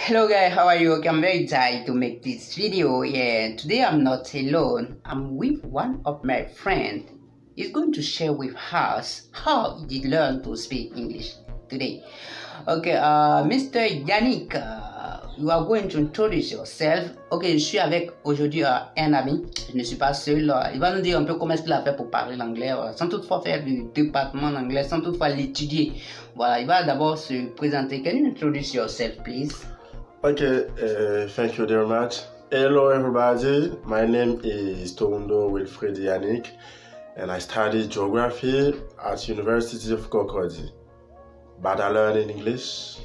Hello guys, how are you? Okay, I'm very excited to make this video. Yeah, today I'm not alone. I'm with one of my friends. He's going to share with us how he did learn to speak English today. Okay, Mr. Yannick, you are going to introduce yourself. Ok, je suis avec aujourd'hui un ami. Je ne suis pas seul. Il va nous dire un peu comment est-ce qu'il a fait pour parler l'anglais, sans toutefois faire du département d'anglais, sans toutefois l'étudier. Voilà, il va d'abord se présenter. Can you introduce yourself, please? Okay, thank you very much. Hello everybody, my name is Tondo Wilfred Yannick and I study geography at University of Cocody. But I learn in English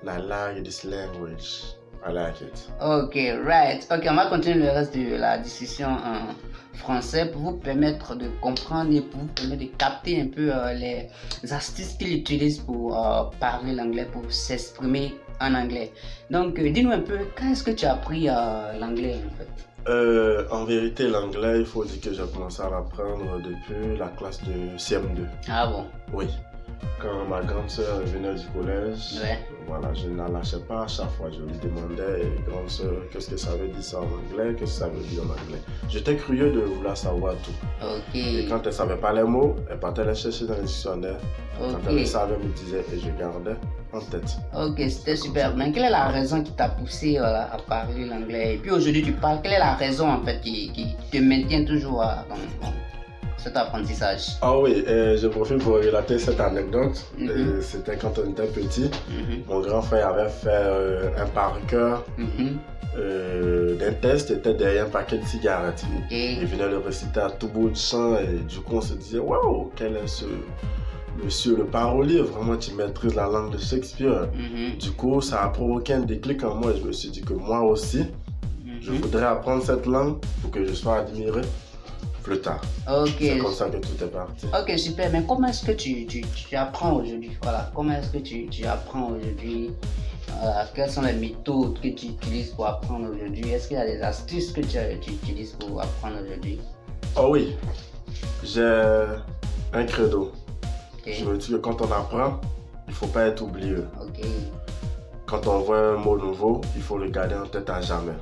and I like this language. I like it. Ok, right. Ok, on va continuer le reste de la discussion en français pour vous permettre de comprendre et pour vous permettre de capter un peu les astuces qu'il utilise pour parler l'anglais, pour s'exprimer en anglais. Donc, dis-nous un peu, quand est-ce que tu as appris l'anglais en fait? En vérité, l'anglais, il faut dire que j'ai commencé à l'apprendre depuis la classe de CM2. Ah bon? Oui. Quand ma grande sœur venait du collège, ouais. Voilà, je ne la lâchais pas à chaque fois. Je lui demandais, grande sœur, qu'est-ce que ça veut dire ça en anglais, qu'est-ce que ça veut dire en anglais. J'étais curieux de vouloir savoir tout. Ok. Et quand elle ne savait pas les mots, elle partait les chercher dans le dictionnaire. Ok. Quand elle le savait, elle me disait et je gardais en tête. Ok, c'était super. Mais quelle est la raison qui t'a poussé à parler l'anglais? Et puis aujourd'hui, tu parles. Quelle est la raison en fait qui te maintient toujours dans cet apprentissage? Ah oui, je profite pour relater cette anecdote. C'était quand on était petit. Mon grand frère avait fait un par cœur d'un test, était derrière un paquet de cigarettes. Il venait le réciter à tout bout de champ et du coup on se disait waouh, quel est ce monsieur le parolier, vraiment tu maîtrises la langue de Shakespeare. Du coup ça a provoqué un déclic en moi et je me suis dit que moi aussi je voudrais apprendre cette langue pour que je sois admiré plus tard. C'est comme ça que tout est parti. Ok, super. Mais comment est-ce que tu apprends aujourd'hui? Voilà, comment est-ce que tu apprends aujourd'hui? Quelles sont les méthodes que tu utilises pour apprendre aujourd'hui? Est-ce qu'il y a des astuces que tu utilises pour apprendre aujourd'hui? Oh oui, j'ai un credo. Je me dis que quand on apprend, il ne faut pas être oublieux. Quand on voit un mot nouveau, il faut le garder en tête à jamais.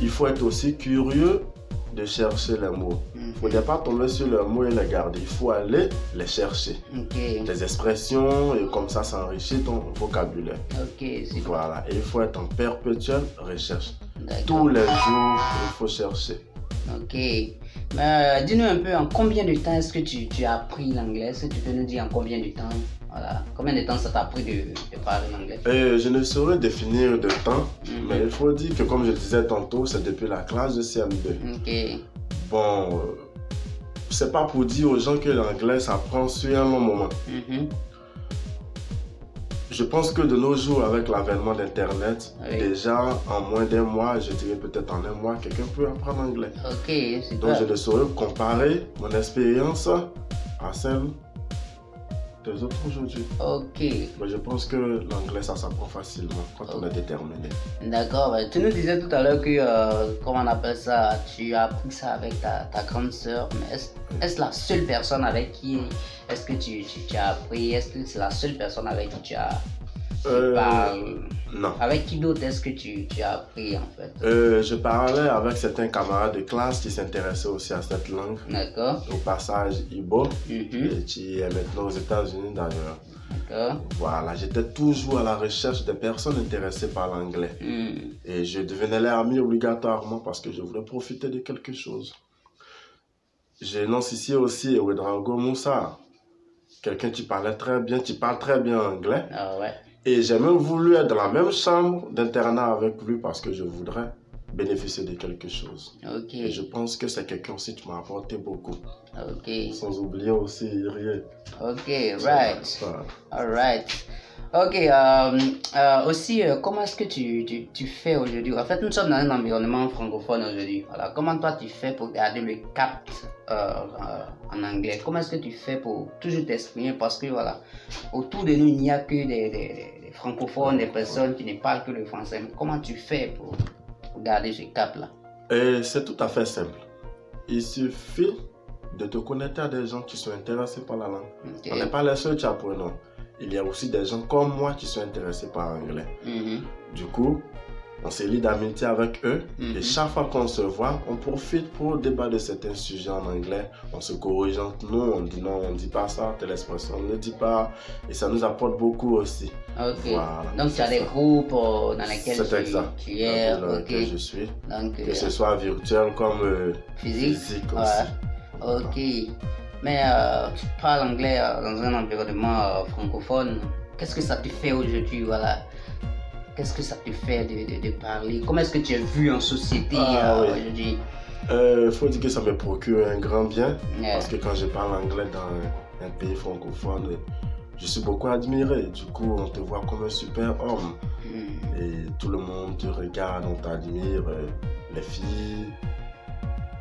Il faut être aussi curieux de chercher les mots. Il ne faudrait pas tomber sur les mots et les garder. Il faut aller les chercher. Des expressions et comme ça, ça enrichit ton vocabulaire. Voilà. Et il faut être en perpétuelle recherche. Tous les jours, il faut chercher. Ok. Dis-nous un peu en combien de temps est-ce que tu as appris l'anglais? Est-ce que tu peux nous dire en combien de temps? Voilà. Combien de temps ça t'a pris de parler l'anglais? Je ne saurais définir de temps, mais il faut dire que comme je disais tantôt, c'est depuis la classe de CM2. Bon, c'est pas pour dire aux gens que l'anglais ça prend sur un long moment. Je pense que de nos jours, avec l'avènement d'Internet, déjà en moins d'un mois, je dirais peut-être en un mois, quelqu'un peut apprendre l'anglais. Donc je ne saurais comparer mon expérience à celle des autres aujourd'hui. Mais je pense que l'anglais ça s'apprend facilement quand on est déterminé. D'accord. Tu nous disais tout à l'heure que, comment on appelle ça, tu as appris ça avec ta grande sœur. Mais est-ce la seule personne avec qui est-ce que tu as appris? Est-ce que c'est la seule personne avec qui tu parles? Non. Avec qui d'autre est-ce que tu as appris en fait? Je parlais avec certains camarades de classe qui s'intéressaient aussi à cette langue. Au passage, Ibo, qui est maintenant aux États-Unis d'ailleurs. Voilà, j'étais toujours à la recherche des personnes intéressées par l'anglais. Et je devenais leur ami obligatoirement parce que je voulais profiter de quelque chose. J'énonce ici aussi Ouedraogo Moussa, quelqu'un qui parle très bien anglais. Et j'ai même voulu être dans la même chambre d'internat avec lui parce que je voudrais bénéficier de quelque chose. Et je pense que c'est quelqu'un aussi qui m'a apporté beaucoup. Sans oublier aussi Irié. Alright. Aussi, comment est-ce que tu fais aujourd'hui? En fait, nous sommes dans un environnement francophone aujourd'hui. Voilà. Comment toi tu fais pour garder le cap en anglais? Comment est-ce que tu fais pour toujours t'exprimer? Parce que voilà, autour de nous, il n'y a que des francophones, des personnes qui ne parlent que le français. Mais comment tu fais pour garder ce cap-là? C'est tout à fait simple. Il suffit de te connecter à des gens qui sont intéressés par la langue. On n'est pas les seuls qui apprenons. Il y a aussi des gens comme moi qui sont intéressés par l'anglais. Du coup, on se lie d'amitié avec eux. Et chaque fois qu'on se voit, on profite pour débattre de certains sujets en anglais. On se corrige entre nous, on dit non, on ne dit pas ça, telle expression, on ne dit pas. Et ça nous apporte beaucoup aussi. Ok. Voilà, donc tu as des groupes dans lesquels tu es. Dans lesquels je suis. Donc, que ce soit virtuel comme physique aussi. Ok. Mais tu parles anglais dans un environnement francophone. Qu'est-ce que ça te fait aujourd'hui, voilà? Qu'est-ce que ça te fait de parler? Comment est-ce que tu es vu en société aujourd'hui? Faut dire que ça me procure un grand bien. Parce que quand je parle anglais dans un pays francophone, je suis beaucoup admiré. Du coup, on te voit comme un super homme. Et tout le monde te regarde, on t'admire. Les filles,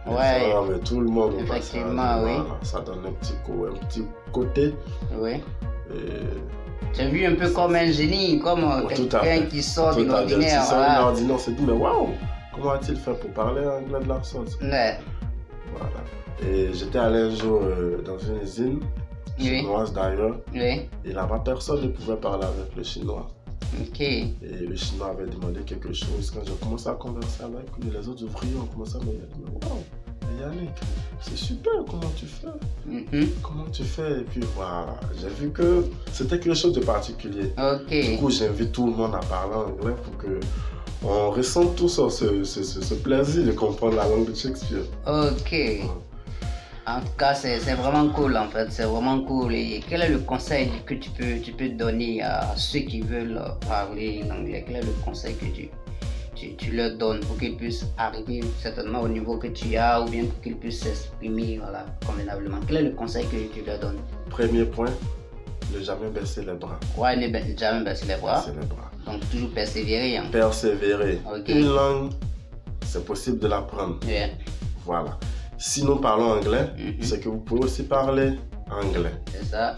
les hommes, tout le monde. Effectivement, oui. Voilà, ça donne un petit côté. Oui. Tu es vu un peu comme un génie, comme quelqu'un qui sort de l'ordinaire. Qui sort de l'ordinaire, c'est tout, mais waouh! Comment a-t-il fait pour parler anglais de la sorte? Ouais. Voilà. Et j'étais allé un jour dans une usine chinoise d'ailleurs. Oui. Et là-bas, personne ne pouvait parler avec le chinois. Ok. Et le chinois avait demandé quelque chose. Quand j'ai commencé à converser avec lui, les autres ouvriers ont commencé à me dire waouh! Yannick, c'est super, comment tu fais? Comment tu fais? Et puis voilà, j'ai vu que c'était quelque chose de particulier. Du coup, j'invite tout le monde à parler anglais pour que on ressente tous ce plaisir de comprendre la langue de Shakespeare. Ok. En tout cas, c'est vraiment cool en fait, c'est vraiment cool. Et quel est le conseil que tu peux donner à ceux qui veulent parler l'anglais? Quel est le conseil que tu leur donnes pour qu'ils puissent arriver certainement au niveau que tu as ou bien pour qu'ils puissent s'exprimer convenablement? Quel est le conseil que tu leur donnes? Premier point, ne jamais baisser les bras. Ouais, ne jamais baisser les bras. Donc toujours persévérer. Hein. Persévérer. Une langue, c'est possible de l'apprendre. Voilà. Si nous parlons anglais, c'est que vous pouvez aussi parler anglais. C'est ça.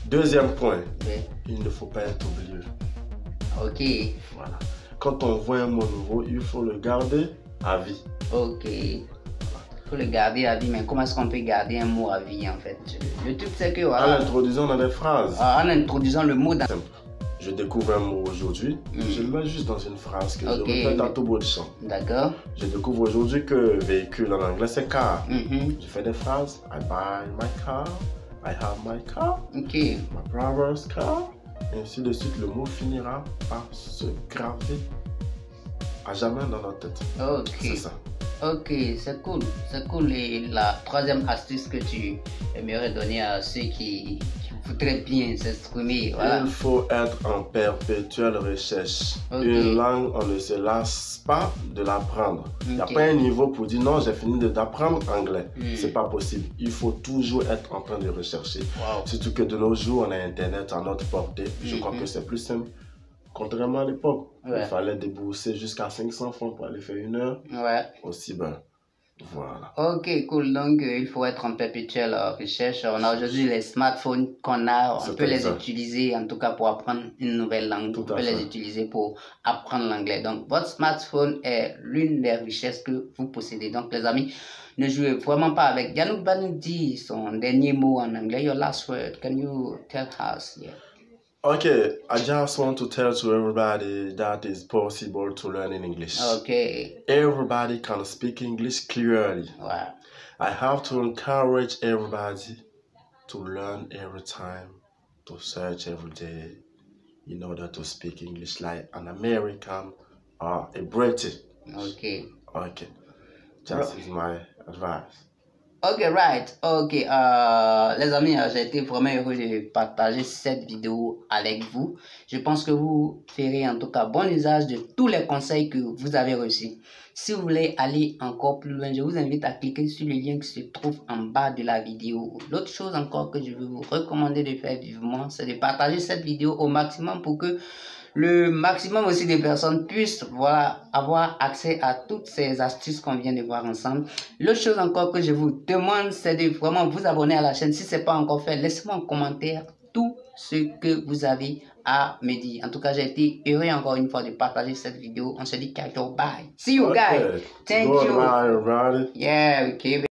Deuxième point, il ne faut pas être oublieux. Ok. Voilà. Quand on voit un mot nouveau, il faut le garder à vie. Ok. Il faut le garder à vie, mais comment est-ce qu'on peut garder un mot à vie en fait? Le truc c'est que voilà. En introduisant dans des phrases. En introduisant le mot dans... Je découvre un mot aujourd'hui, je le mets juste dans une phrase que je répète à tout bout de champ. D'accord. Je découvre aujourd'hui que véhicule en anglais c'est car. Je fais des phrases. I buy my car. I have my car. Ok. My brother's car. Et ainsi de suite, le mot finira par se graver à jamais dans notre tête. Ok. C'est ça. Ok, c'est cool. C'est cool. Et la troisième astuce que tu aimerais donner à ceux qui voudraient bien s'exprimer. Voilà. Il faut être en perpétuelle recherche. Une langue, on ne se lasse pas de l'apprendre. Il n'y a pas un niveau pour dire non, j'ai fini d'apprendre anglais. C'est pas possible. Il faut toujours être en train de rechercher. Surtout que de nos jours, on a Internet à notre portée. Je crois que c'est plus simple. Contrairement à l'époque, il fallait débourser jusqu'à 500 francs pour aller faire une heure. Aussi ben. Voilà. Ok, cool. Donc, il faut être en perpétuelle recherche. On a aujourd'hui les smartphones qu'on a. On peut les utiliser, en tout cas, pour apprendre une nouvelle langue. On peut les utiliser pour apprendre l'anglais. Donc, votre smartphone est l'une des richesses que vous possédez. Donc, les amis, ne jouez vraiment pas avec. Yannick va nous dire son dernier mot en anglais. Your last word. Can you tell us? Yeah. Okay, I just want to tell to everybody that it's possible to learn in English. Okay. Everybody can speak English clearly. Wow. I have to encourage everybody to learn every time, to search every day in order to speak English like an American or a British. Okay. Okay. That is my advice. Ok, right. Ok, les amis, j'ai été vraiment heureux de partager cette vidéo avec vous. Je pense que vous ferez en tout cas bon usage de tous les conseils que vous avez reçus. Si vous voulez aller encore plus loin, je vous invite à cliquer sur le lien qui se trouve en bas de la vidéo. L'autre chose encore que je vais vous recommander de faire vivement, c'est de partager cette vidéo au maximum pour que le maximum aussi de personnes puissent avoir accès à toutes ces astuces qu'on vient de voir ensemble. L'autre chose encore que je vous demande, c'est de vraiment vous abonner à la chaîne. Si ce n'est pas encore fait, laissez-moi en commentaire tout ce que vous avez à me dire. En tout cas, j'ai été heureux encore une fois de partager cette vidéo. On se dit ciao, bye. See you guys. Thank you. Bye, everybody. Yeah, okay.